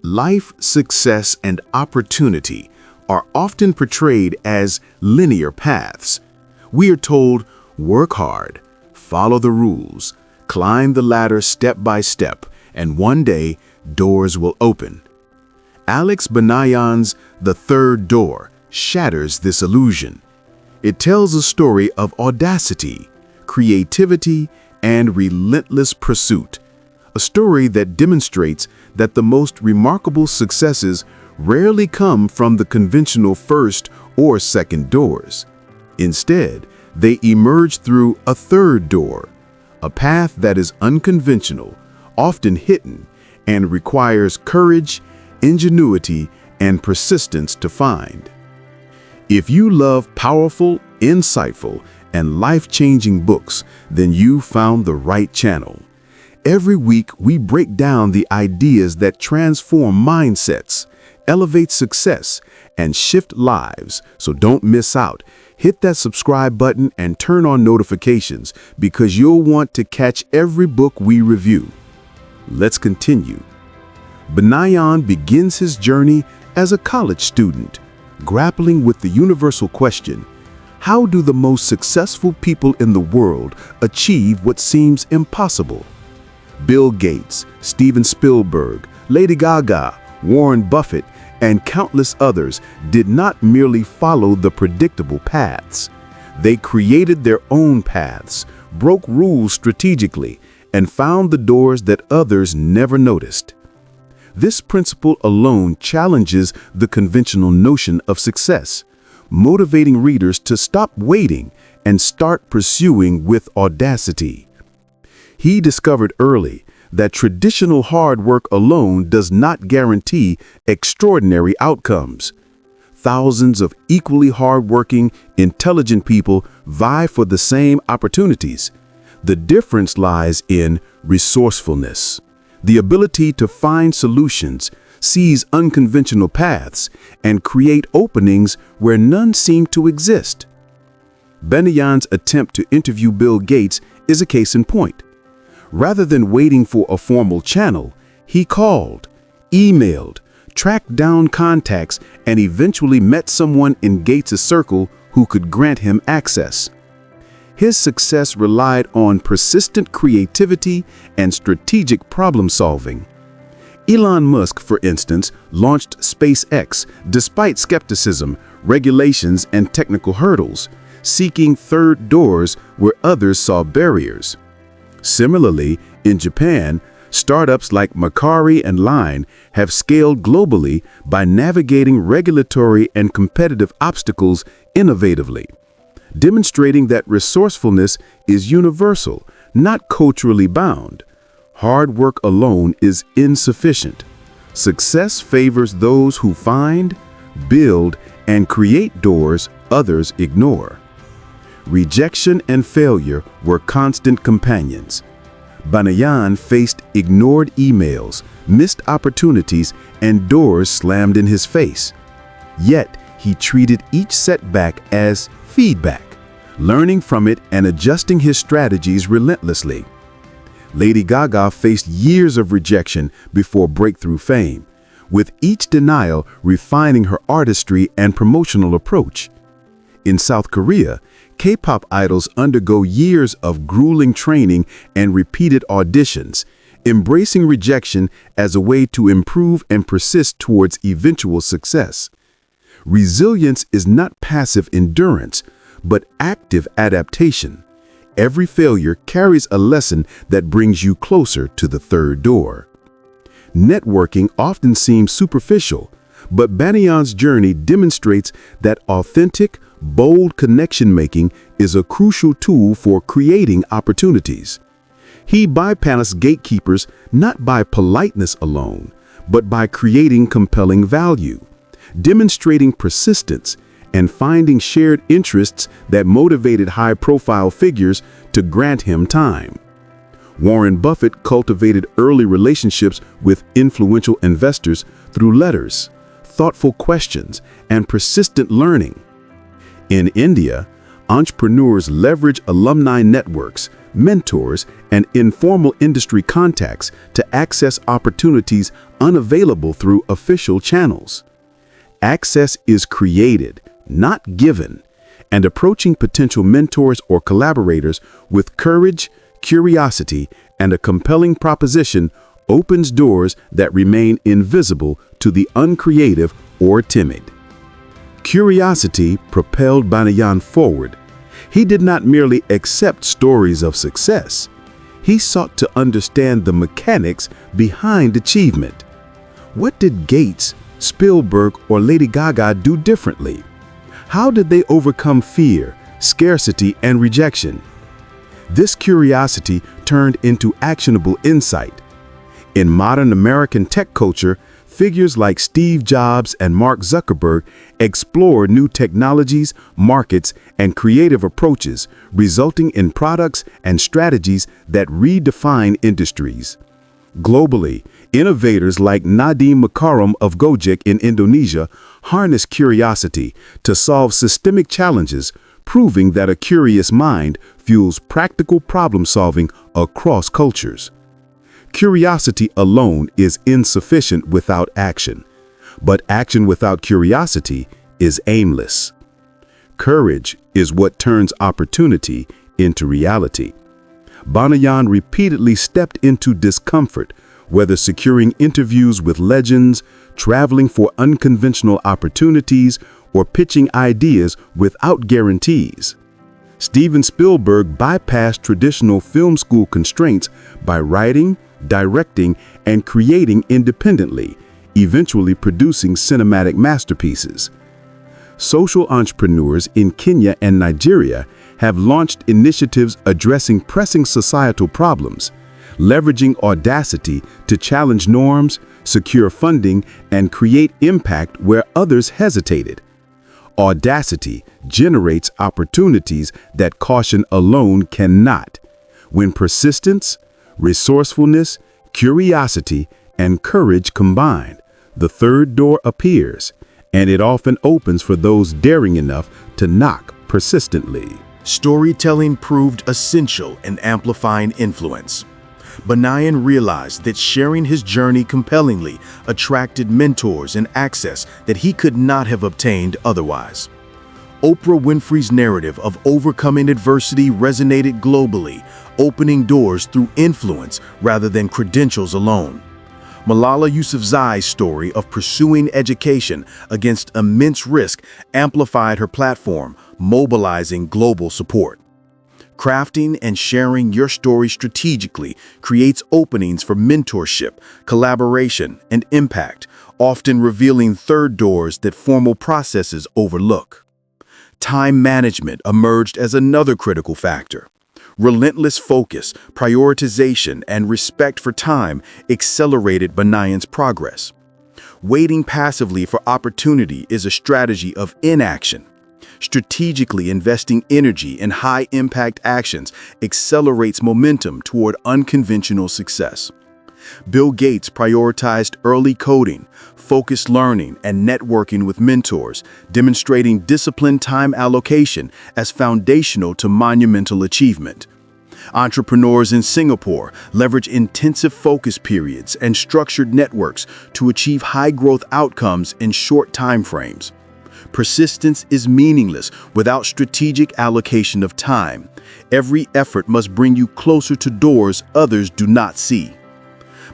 Life, success, and opportunity are often portrayed as linear paths. We are told, work hard, follow the rules, climb the ladder step by step, and one day, doors will open. Alex Banayan's The Third Door shatters this illusion. It tells a story of audacity, creativity, and relentless pursuit. A story that demonstrates that the most remarkable successes rarely come from the conventional first or second doors. Instead, they emerge through a third door, a path that is unconventional, often hidden, and requires courage, ingenuity, and persistence to find. If you love powerful, insightful, and life-changing books, then you found the right channel. Every week, we break down the ideas that transform mindsets, elevate success, and shift lives. So don't miss out. Hit that subscribe button and turn on notifications because you'll want to catch every book we review. Let's continue. Banayan begins his journey as a college student, grappling with the universal question, how do the most successful people in the world achieve what seems impossible? Bill Gates, Steven Spielberg, Lady Gaga, Warren Buffett, and countless others did not merely follow the predictable paths. They created their own paths, broke rules strategically, and found the doors that others never noticed. This principle alone challenges the conventional notion of success, motivating readers to stop waiting and start pursuing with audacity. He discovered early that traditional hard work alone does not guarantee extraordinary outcomes. Thousands of equally hardworking, intelligent people vie for the same opportunities. The difference lies in resourcefulness, the ability to find solutions, seize unconventional paths, and create openings where none seem to exist. Banayan's attempt to interview Bill Gates is a case in point. Rather than waiting for a formal channel, he called, emailed, tracked down contacts, and eventually met someone in Gates' circle who could grant him access. His success relied on persistent creativity and strategic problem-solving. Elon Musk, for instance, launched SpaceX despite skepticism, regulations, and technical hurdles, seeking third doors where others saw barriers. Similarly, in Japan, startups like Macari and Line have scaled globally by navigating regulatory and competitive obstacles innovatively, demonstrating that resourcefulness is universal, not culturally bound. Hard work alone is insufficient. Success favors those who find, build, and create doors others ignore. Rejection and failure were constant companions. Banayan faced ignored emails, missed opportunities, and doors slammed in his face. Yet, he treated each setback as feedback, learning from it and adjusting his strategies relentlessly. Lady Gaga faced years of rejection before breakthrough fame, with each denial refining her artistry and promotional approach. In South Korea, K-pop idols undergo years of grueling training and repeated auditions, embracing rejection as a way to improve and persist towards eventual success. Resilience is not passive endurance, but active adaptation. Every failure carries a lesson that brings you closer to the third door. Networking often seems superficial, but Banayan's journey demonstrates that authentic, bold connection-making is a crucial tool for creating opportunities. He bypassed gatekeepers not by politeness alone, but by creating compelling value, demonstrating persistence, and finding shared interests that motivated high-profile figures to grant him time. Warren Buffett cultivated early relationships with influential investors through letters, thoughtful questions, and persistent learning. In India, entrepreneurs leverage alumni networks, mentors, and informal industry contacts to access opportunities unavailable through official channels. Access is created, not given, and approaching potential mentors or collaborators with courage, curiosity, and a compelling proposition opens doors that remain invisible to the uncreative or timid. Curiosity propelled Banayan forward. He did not merely accept stories of success. He sought to understand the mechanics behind achievement. What did Gates, Spielberg, or Lady Gaga do differently? How did they overcome fear, scarcity, and rejection? This curiosity turned into actionable insight. In modern American tech culture, figures like Steve Jobs and Mark Zuckerberg explore new technologies, markets, and creative approaches, resulting in products and strategies that redefine industries. Globally, innovators like Nadiem Makarim of Gojek in Indonesia harness curiosity to solve systemic challenges, proving that a curious mind fuels practical problem-solving across cultures. Curiosity alone is insufficient without action, but action without curiosity is aimless. Courage is what turns opportunity into reality. Banayan repeatedly stepped into discomfort, whether securing interviews with legends, traveling for unconventional opportunities, or pitching ideas without guarantees. Steven Spielberg bypassed traditional film school constraints by writing, directing, and creating independently, eventually producing cinematic masterpieces. Social entrepreneurs in Kenya and Nigeria have launched initiatives addressing pressing societal problems, leveraging audacity to challenge norms, secure funding, and create impact where others hesitated. Audacity generates opportunities that caution alone cannot. When persistence, resourcefulness, curiosity, and courage combine, the third door appears, and it often opens for those daring enough to knock persistently. Storytelling proved essential in amplifying influence. Banayan realized that sharing his journey compellingly attracted mentors and access that he could not have obtained otherwise. Oprah Winfrey's narrative of overcoming adversity resonated globally, opening doors through influence rather than credentials alone. Malala Yousafzai's story of pursuing education against immense risk amplified her platform, mobilizing global support. Crafting and sharing your story strategically creates openings for mentorship, collaboration, and impact, often revealing third doors that formal processes overlook. Time management emerged as another critical factor. Relentless focus, prioritization, and respect for time accelerated Banayan's progress. Waiting passively for opportunity is a strategy of inaction. Strategically investing energy in high-impact actions accelerates momentum toward unconventional success. Bill Gates prioritized early coding, focused learning, and networking with mentors, demonstrating disciplined time allocation as foundational to monumental achievement. Entrepreneurs in Singapore leverage intensive focus periods and structured networks to achieve high-growth outcomes in short time frames. Persistence is meaningless without strategic allocation of time. Every effort must bring you closer to doors others do not see.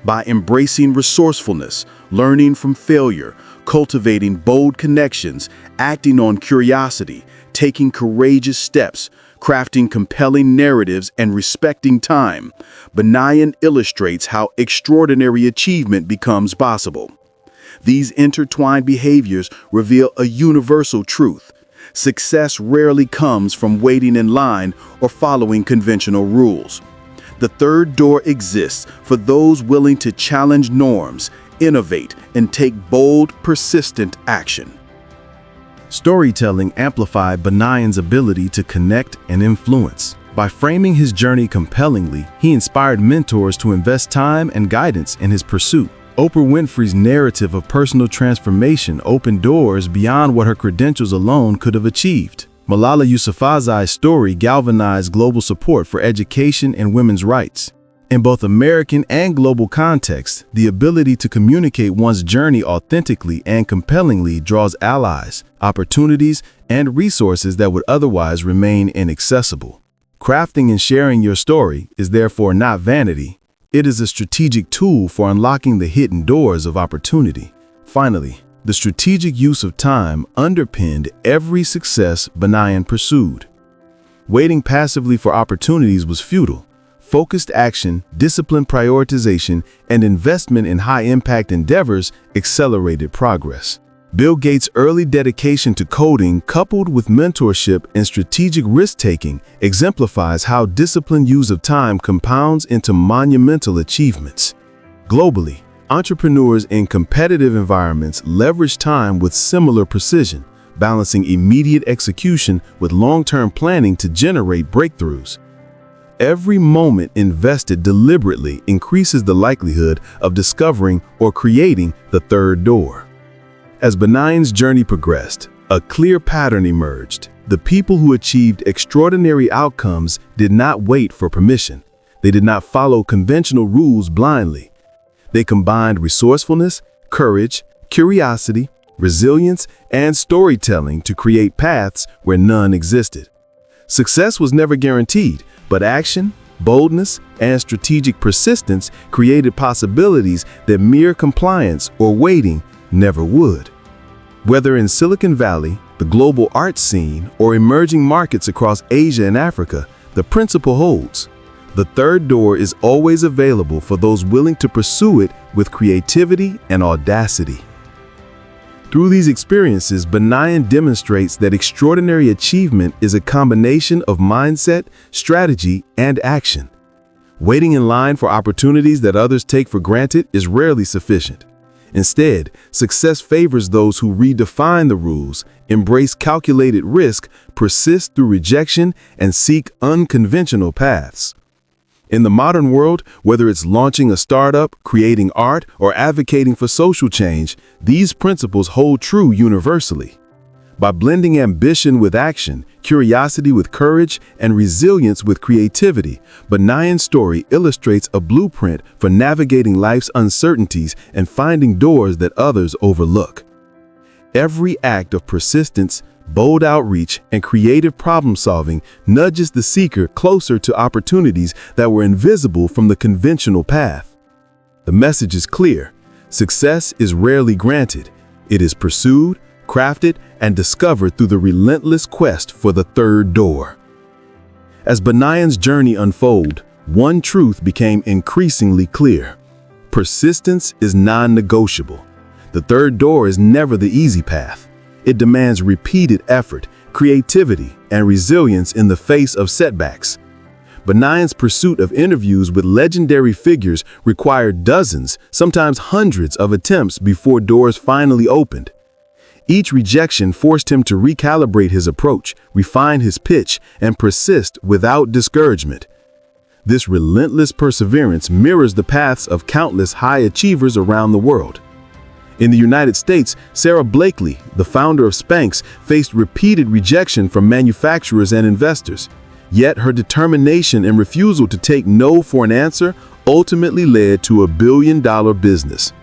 By embracing resourcefulness, learning from failure, cultivating bold connections, acting on curiosity, taking courageous steps, crafting compelling narratives, and respecting time, Banayan illustrates how extraordinary achievement becomes possible. These intertwined behaviors reveal a universal truth. Success rarely comes from waiting in line or following conventional rules. The third door exists for those willing to challenge norms, innovate, and take bold, persistent action. Storytelling amplified Banayan's ability to connect and influence. By framing his journey compellingly, he inspired mentors to invest time and guidance in his pursuit. Oprah Winfrey's narrative of personal transformation opened doors beyond what her credentials alone could have achieved. Malala Yousafzai's story galvanized global support for education and women's rights. In both American and global contexts, the ability to communicate one's journey authentically and compellingly draws allies, opportunities, and resources that would otherwise remain inaccessible. Crafting and sharing your story is therefore not vanity. It is a strategic tool for unlocking the hidden doors of opportunity. Finally, the strategic use of time underpinned every success Banayan pursued. Waiting passively for opportunities was futile. Focused action, disciplined prioritization, and investment in high-impact endeavors accelerated progress. Bill Gates' early dedication to coding, coupled with mentorship and strategic risk-taking, exemplifies how disciplined use of time compounds into monumental achievements. Globally, entrepreneurs in competitive environments leverage time with similar precision, balancing immediate execution with long-term planning to generate breakthroughs. Every moment invested deliberately increases the likelihood of discovering or creating the third door. As Banayan's journey progressed, a clear pattern emerged. The people who achieved extraordinary outcomes did not wait for permission. They did not follow conventional rules blindly. They combined resourcefulness, courage, curiosity, resilience, and storytelling to create paths where none existed. Success was never guaranteed, but action, boldness, and strategic persistence created possibilities that mere compliance or waiting never would. Whether in Silicon Valley, the global art scene, or emerging markets across Asia and Africa, the principle holds. The third door is always available for those willing to pursue it with creativity and audacity. Through these experiences, Banayan demonstrates that extraordinary achievement is a combination of mindset, strategy, and action. Waiting in line for opportunities that others take for granted is rarely sufficient. Instead, success favors those who redefine the rules, embrace calculated risk, persist through rejection, and seek unconventional paths. In the modern world, whether it's launching a startup, creating art, or advocating for social change, these principles hold true universally. By blending ambition with action, curiosity with courage, and resilience with creativity, Banayan's story illustrates a blueprint for navigating life's uncertainties and finding doors that others overlook. Every act of persistence, bold outreach, and creative problem-solving nudges the seeker closer to opportunities that were invisible from the conventional path. The message is clear. Success is rarely granted. It is pursued, crafted, and discovered through the relentless quest for the third door. As Banayan's journey unfolded, one truth became increasingly clear. Persistence is non-negotiable. The third door is never the easy path. It demands repeated effort, creativity, and resilience in the face of setbacks. Banayan's pursuit of interviews with legendary figures required dozens, sometimes hundreds of attempts before doors finally opened. Each rejection forced him to recalibrate his approach, refine his pitch, and persist without discouragement. This relentless perseverance mirrors the paths of countless high achievers around the world. In the United States, Sarah Blakely, the founder of Spanx, faced repeated rejection from manufacturers and investors. Yet her determination and refusal to take no for an answer ultimately led to a billion-dollar business.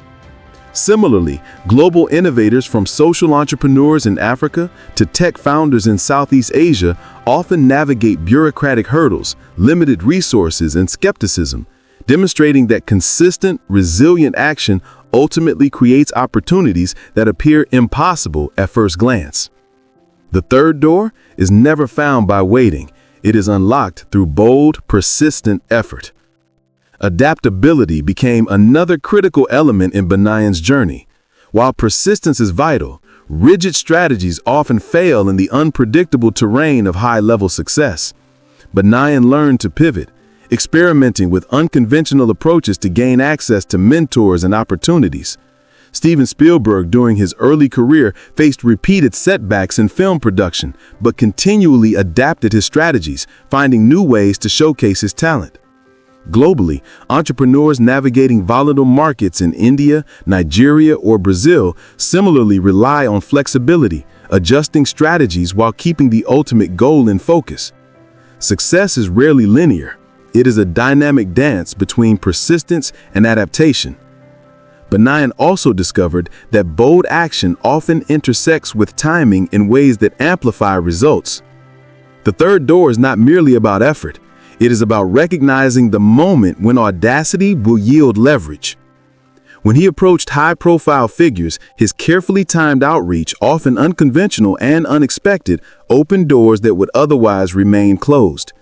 Similarly, global innovators from social entrepreneurs in Africa to tech founders in Southeast Asia often navigate bureaucratic hurdles, limited resources, and skepticism, demonstrating that consistent, resilient action ultimately creates opportunities that appear impossible at first glance. The third door is never found by waiting. It is unlocked through bold, persistent effort. Adaptability became another critical element in Banayan's journey. While persistence is vital, rigid strategies often fail in the unpredictable terrain of high-level success. Banayan learned to pivot, experimenting with unconventional approaches to gain access to mentors and opportunities. Steven Spielberg, during his early career, faced repeated setbacks in film production, but continually adapted his strategies, finding new ways to showcase his talent. Globally, entrepreneurs navigating volatile markets in India, Nigeria, or Brazil similarly rely on flexibility, adjusting strategies while keeping the ultimate goal in focus. Success is rarely linear. It is a dynamic dance between persistence and adaptation. Banayan also discovered that bold action often intersects with timing in ways that amplify results. The third door is not merely about effort. It is about recognizing the moment when audacity will yield leverage. When he approached high-profile figures, his carefully timed outreach, often unconventional and unexpected, opened doors that would otherwise remain closed.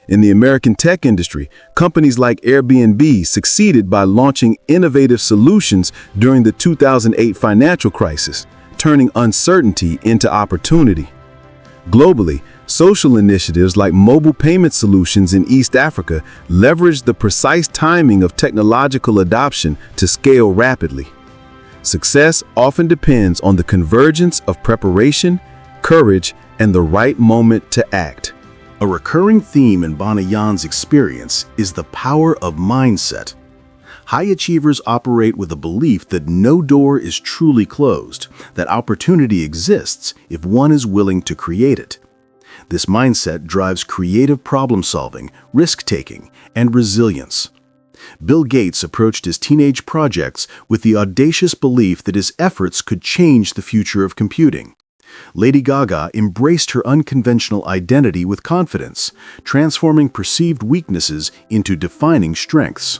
In the American tech industry, companies like Airbnb succeeded by launching innovative solutions during the 2008 financial crisis, turning uncertainty into opportunity. Globally, social initiatives like mobile payment solutions in East Africa leveraged the precise timing of technological adoption to scale rapidly. Success often depends on the convergence of preparation, courage, and the right moment to act. A recurring theme in Banayan's experience is the power of mindset. High achievers operate with a belief that no door is truly closed, that opportunity exists if one is willing to create it. This mindset drives creative problem-solving, risk-taking, and resilience. Bill Gates approached his teenage projects with the audacious belief that his efforts could change the future of computing. Lady Gaga embraced her unconventional identity with confidence, transforming perceived weaknesses into defining strengths.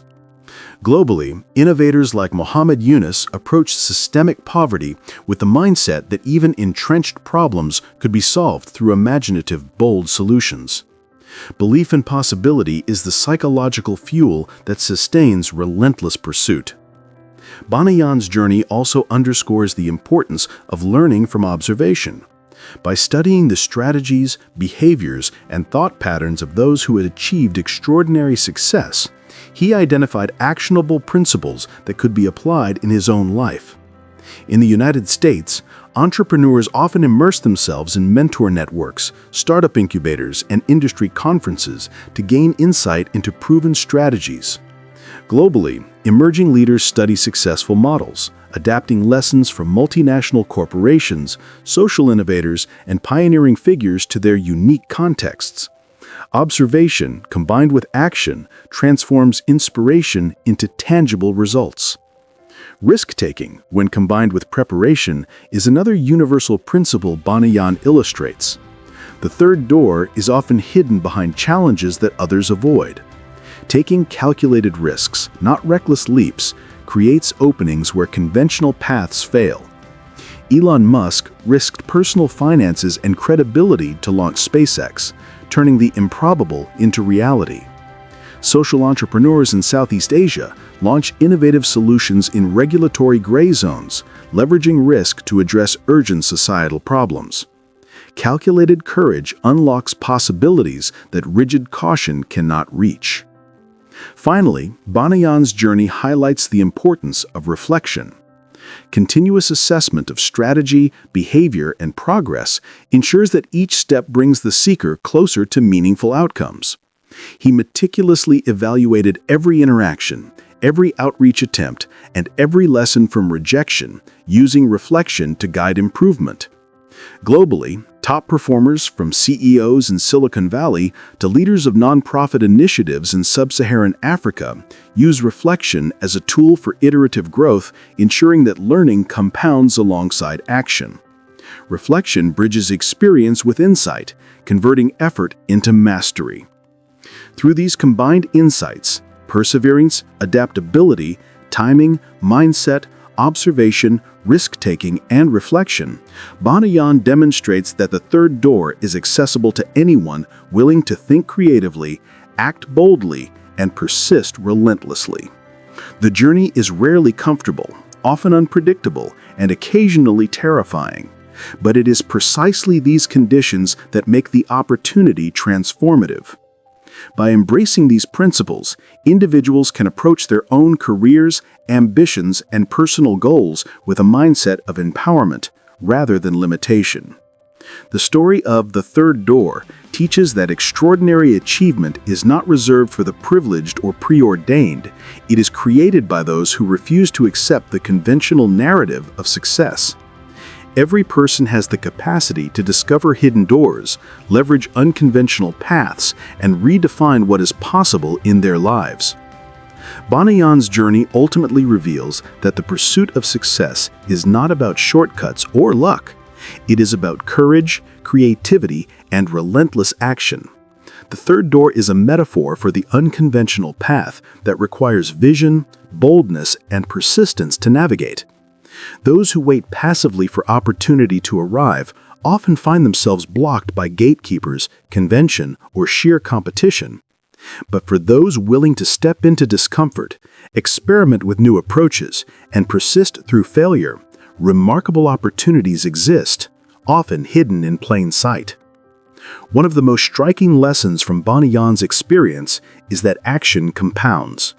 Globally, innovators like Muhammad Yunus approached systemic poverty with the mindset that even entrenched problems could be solved through imaginative, bold solutions. Belief in possibility is the psychological fuel that sustains relentless pursuit. Banayan's journey also underscores the importance of learning from observation. By studying the strategies, behaviors, and thought patterns of those who had achieved extraordinary success, he identified actionable principles that could be applied in his own life. In the United States, entrepreneurs often immerse themselves in mentor networks, startup incubators, and industry conferences to gain insight into proven strategies. Globally, emerging leaders study successful models, adapting lessons from multinational corporations, social innovators, and pioneering figures to their unique contexts. Observation, combined with action, transforms inspiration into tangible results. Risk-taking, when combined with preparation, is another universal principle Banayan illustrates. The third door is often hidden behind challenges that others avoid. Taking calculated risks, not reckless leaps, creates openings where conventional paths fail. Elon Musk risked personal finances and credibility to launch SpaceX, turning the improbable into reality. Social entrepreneurs in Southeast Asia launch innovative solutions in regulatory gray zones, leveraging risk to address urgent societal problems. Calculated courage unlocks possibilities that rigid caution cannot reach. Finally, Banayan's journey highlights the importance of reflection. Continuous assessment of strategy, behavior, and progress ensures that each step brings the seeker closer to meaningful outcomes. He meticulously evaluated every interaction, every outreach attempt, and every lesson from rejection, using reflection to guide improvement. Globally, top performers from CEOs in Silicon Valley to leaders of nonprofit initiatives in sub-Saharan Africa use reflection as a tool for iterative growth, ensuring that learning compounds alongside action. Reflection bridges experience with insight, converting effort into mastery. Through these combined insights, perseverance, adaptability, timing, mindset, observation, risk-taking, and reflection, Banayan demonstrates that the third door is accessible to anyone willing to think creatively, act boldly, and persist relentlessly. The journey is rarely comfortable, often unpredictable, and occasionally terrifying. But it is precisely these conditions that make the opportunity transformative. By embracing these principles, individuals can approach their own careers, ambitions, and personal goals with a mindset of empowerment rather than limitation. The story of The Third Door teaches that extraordinary achievement is not reserved for the privileged or preordained. It is created by those who refuse to accept the conventional narrative of success. Every person has the capacity to discover hidden doors, leverage unconventional paths, and redefine what is possible in their lives. Banayan's journey ultimately reveals that the pursuit of success is not about shortcuts or luck. It is about courage, creativity, and relentless action. The third door is a metaphor for the unconventional path that requires vision, boldness, and persistence to navigate. Those who wait passively for opportunity to arrive often find themselves blocked by gatekeepers, convention, or sheer competition. But for those willing to step into discomfort, experiment with new approaches, and persist through failure, remarkable opportunities exist, often hidden in plain sight. One of the most striking lessons from Banayan's experience is that action compounds.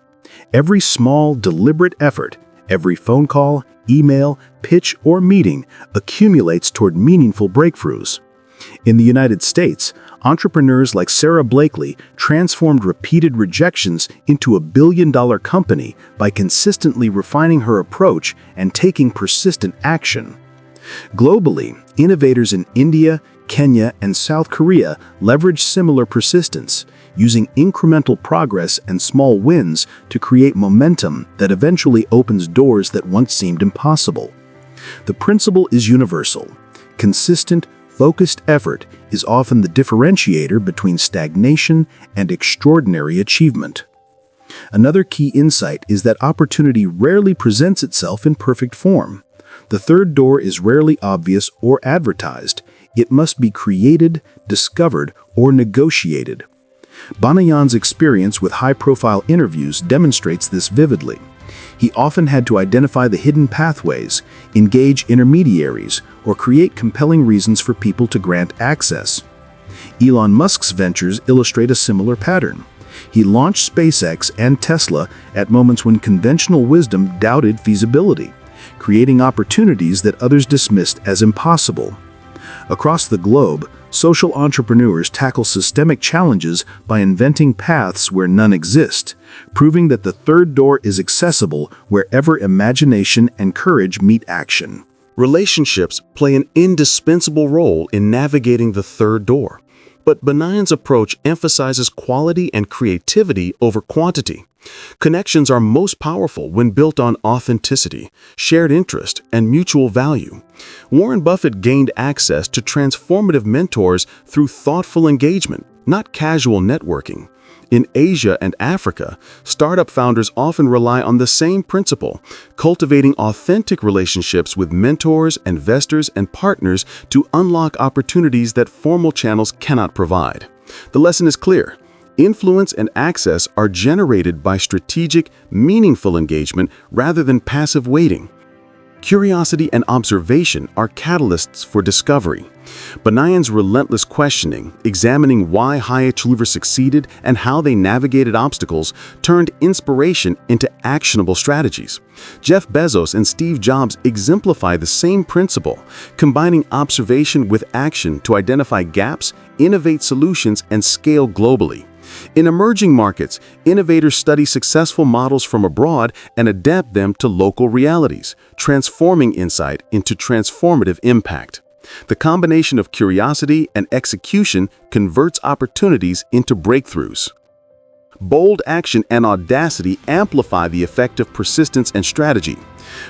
Every small, deliberate effort, every phone call, email, pitch, or meeting accumulates toward meaningful breakthroughs. In the United States, entrepreneurs like Sarah Blakely transformed repeated rejections into a billion-dollar company by consistently refining her approach and taking persistent action. Globally, innovators in India, Kenya, and South Korea leverage similar persistence, using incremental progress and small wins to create momentum that eventually opens doors that once seemed impossible. The principle is universal. Consistent, focused effort is often the differentiator between stagnation and extraordinary achievement. Another key insight is that opportunity rarely presents itself in perfect form. The third door is rarely obvious or advertised. It must be created, discovered, or negotiated. Banayan's experience with high-profile interviews demonstrates this vividly. He often had to identify the hidden pathways, engage intermediaries, or create compelling reasons for people to grant access. Elon Musk's ventures illustrate a similar pattern. He launched SpaceX and Tesla at moments when conventional wisdom doubted feasibility, creating opportunities that others dismissed as impossible. Across the globe, social entrepreneurs tackle systemic challenges by inventing paths where none exist, proving that the third door is accessible wherever imagination and courage meet action. Relationships play an indispensable role in navigating the third door, but Banayan's approach emphasizes quality and creativity over quantity. Connections are most powerful when built on authenticity, shared interest, and mutual value. Warren Buffett gained access to transformative mentors through thoughtful engagement, not casual networking. In Asia and Africa, startup founders often rely on the same principle, cultivating authentic relationships with mentors, investors, and partners to unlock opportunities that formal channels cannot provide. The lesson is clear. Influence and access are generated by strategic, meaningful engagement rather than passive waiting. Curiosity and observation are catalysts for discovery. Banayan's relentless questioning, examining why high achievers succeeded and how they navigated obstacles, turned inspiration into actionable strategies. Jeff Bezos and Steve Jobs exemplify the same principle, combining observation with action to identify gaps, innovate solutions, and scale globally. In emerging markets, innovators study successful models from abroad and adapt them to local realities, transforming insight into transformative impact. The combination of curiosity and execution converts opportunities into breakthroughs. Bold action and audacity amplify the effect of persistence and strategy.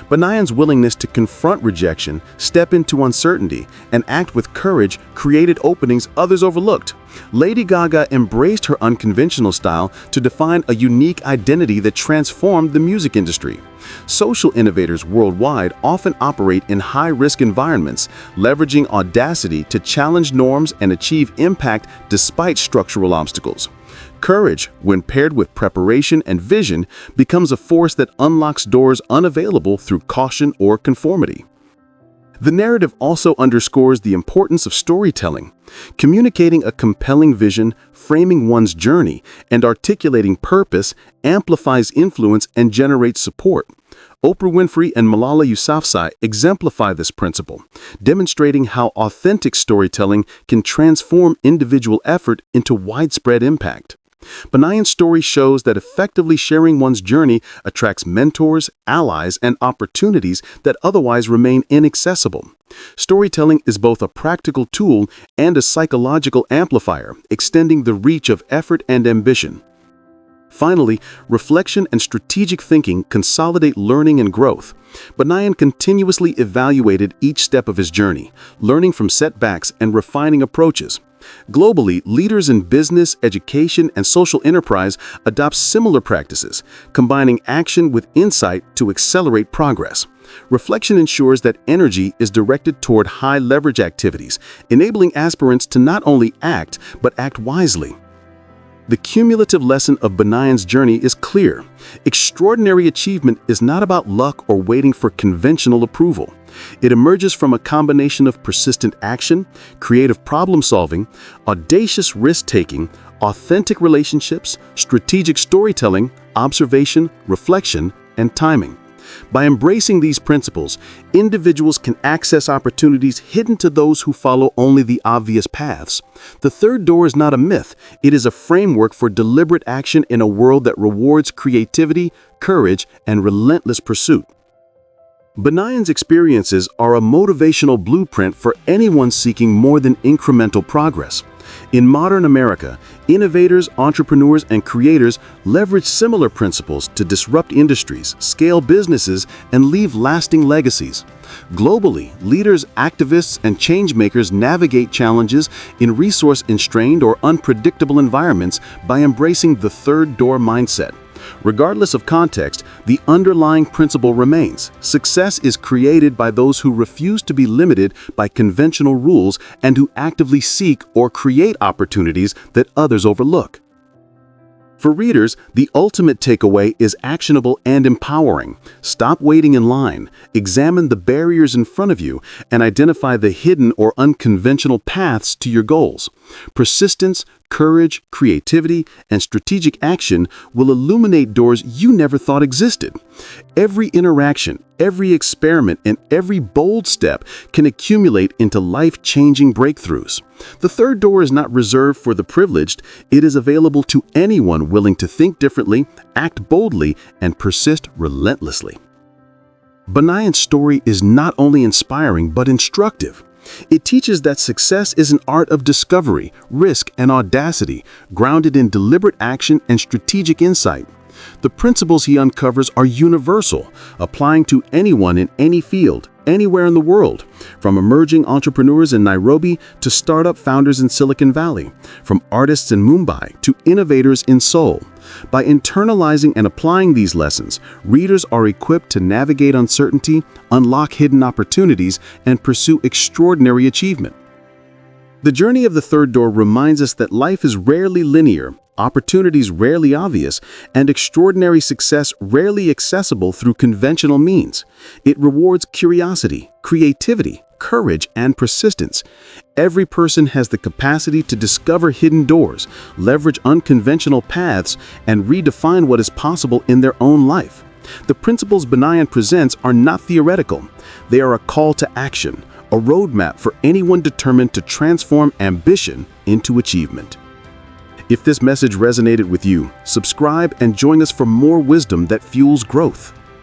Banayan's willingness to confront rejection, step into uncertainty, and act with courage created openings others overlooked. Lady Gaga embraced her unconventional style to define a unique identity that transformed the music industry. Social innovators worldwide often operate in high-risk environments, leveraging audacity to challenge norms and achieve impact despite structural obstacles. Courage, when paired with preparation and vision, becomes a force that unlocks doors unavailable through caution or conformity. The narrative also underscores the importance of storytelling. Communicating a compelling vision, framing one's journey, and articulating purpose amplifies influence and generates support. Oprah Winfrey and Malala Yousafzai exemplify this principle, demonstrating how authentic storytelling can transform individual effort into widespread impact. Banayan's story shows that effectively sharing one's journey attracts mentors, allies, and opportunities that otherwise remain inaccessible. Storytelling is both a practical tool and a psychological amplifier, extending the reach of effort and ambition. Finally, reflection and strategic thinking consolidate learning and growth. Banayan continuously evaluated each step of his journey, learning from setbacks and refining approaches. Globally, leaders in business, education, and social enterprise adopt similar practices, combining action with insight to accelerate progress. Reflection ensures that energy is directed toward high-leverage activities, enabling aspirants to not only act, but act wisely. The cumulative lesson of Banayan's journey is clear. Extraordinary achievement is not about luck or waiting for conventional approval. It emerges from a combination of persistent action, creative problem-solving, audacious risk-taking, authentic relationships, strategic storytelling, observation, reflection, and timing. By embracing these principles, individuals can access opportunities hidden to those who follow only the obvious paths. The third door is not a myth, it is a framework for deliberate action in a world that rewards creativity, courage, and relentless pursuit. Banayan's experiences are a motivational blueprint for anyone seeking more than incremental progress. In modern America, innovators, entrepreneurs, and creators leverage similar principles to disrupt industries, scale businesses, and leave lasting legacies. Globally, leaders, activists, and changemakers navigate challenges in resource-constrained or unpredictable environments by embracing the third door mindset. Regardless of context, the underlying principle remains. Success is created by those who refuse to be limited by conventional rules and who actively seek or create opportunities that others overlook. For readers, the ultimate takeaway is actionable and empowering. Stop waiting in line, examine the barriers in front of you, and identify the hidden or unconventional paths to your goals. Persistence, courage, creativity, and strategic action will illuminate doors you never thought existed. Every interaction, every experiment, and every bold step can accumulate into life-changing breakthroughs. The third door is not reserved for the privileged, it is available to anyone willing to think differently, act boldly, and persist relentlessly. Banayan's story is not only inspiring but instructive. It teaches that success is an art of discovery, risk, and audacity, grounded in deliberate action and strategic insight. The principles he uncovers are universal, applying to anyone in any field, anywhere in the world, from emerging entrepreneurs in Nairobi to startup founders in Silicon Valley, from artists in Mumbai to innovators in Seoul. By internalizing and applying these lessons, readers are equipped to navigate uncertainty, unlock hidden opportunities, and pursue extraordinary achievement. The journey of the third door reminds us that life is rarely linear, opportunities rarely obvious, and extraordinary success rarely accessible through conventional means. It rewards curiosity, creativity, courage, and persistence. Every person has the capacity to discover hidden doors, leverage unconventional paths, and redefine what is possible in their own life. The principles Banayan presents are not theoretical. They are a call to action, a roadmap for anyone determined to transform ambition into achievement. If this message resonated with you, subscribe and join us for more wisdom that fuels growth.